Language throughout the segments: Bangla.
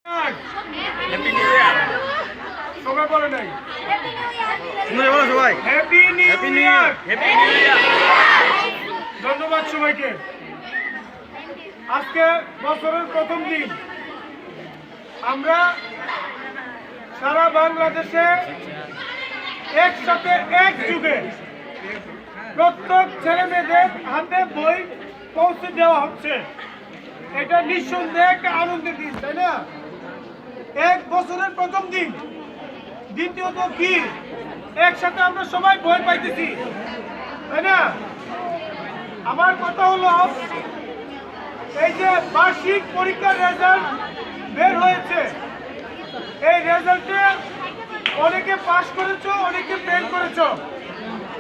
হ্যাপি নিউ ইয়ার সবাই বলে নাই শুনে বলো সবাই happy new year happy new year ধন্যবাদ সবাইকে। আজকে বছরের প্রথম দিন আমরা সারা বাংলাদেশে একসাথে একযুগে প্রত্যেক ছেলে মেয়েদের হাতে বই পৌঁছে দেওয়া হচ্ছে। এটা নিঃসন্দেহে একটা আনন্দের দিন, তাই না? এক বছরের প্রথম দিন। দ্বিতীয়ত কি, একসাথে আমরা সবাই বই পাইতেছি, তাই না? আমার কথা হলো, এই যে বার্ষিক পরীক্ষার রেজাল্ট বের হয়েছে, এই রেজাল্টে অনেকে পাস করেছো, অনেকে ফেল করেছো।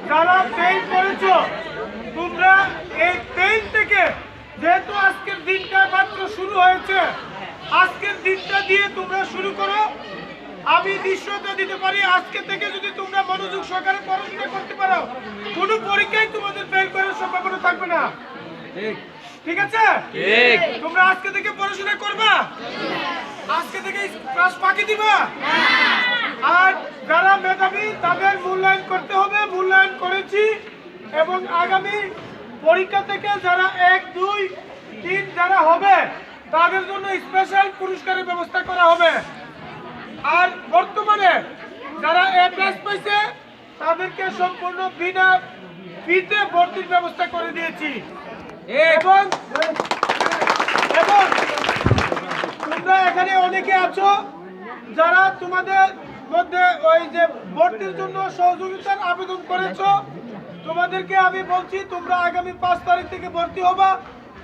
যারা ফেল করেছো, তোমরা এই ফেল থেকে, যেহেতু আজকের দিনটা মাত্র শুরু হয়েছে, আজকের দিনটা দিয়ে তোমরা শুরু করো। আমি নিশ্চয়তা দিতে পারি, আজকে থেকে যদি তোমরা মনোযোগ সহকারে পড়াশোনা করতে পারো, কোনো পরীক্ষায় তোমাদের ফেল করার সম্ভাবনা থাকবে না। ঠিক আছে? তোমরা আজকে থেকে পড়াশোনা করবা, আজকে থেকে ক্লাস ফাঁকি দিবা। আর যারা মেধাবী তাদের মূল্যায়ন করতে হবে, মূল্যায়ন করেছি। এবং আগামী পরীক্ষা থেকে যারা 1, 2, 3 যারা হবে, তাদের জন্য স্পেশাল পুরস্কারের ব্যবস্থা করা হবে। আর বর্তমানে যারা A+ পাইছে, তাদেরকে সম্পূর্ণ বিনা ফিতে ভর্তির ব্যবস্থা করে দিয়েছি। এবং তোমরা এখানে অনেকে আছো যারা তোমাদের মধ্যে ওই যে ভর্তির জন্য সহযোগিতার আবেদন করেছো, তোমাদেরকে আমি বলছি তোমরা আগামী 5 তারিখ থেকে ভর্তি হবা।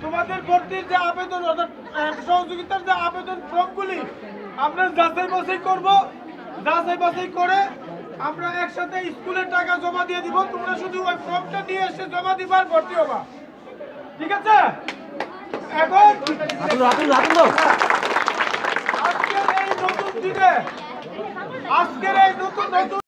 তোমাদের ভর্তির যে আবেদন, অর্থাৎ সহযোগিতার যে আবেদন ফর্মগুলি আমরা যাচাই বাছাই করবো। যাচাই বাছাই করে আমরা একসাথে স্কুলের টাকা জমা দিয়ে দিব। তোমরা শুধু ওই ফর্মটা নিয়ে এসে জমা দিবা, ভর্তি হবা। ঠিক আছে? এখন আজকের এই নতুন দিনে, আজকের এই নতুন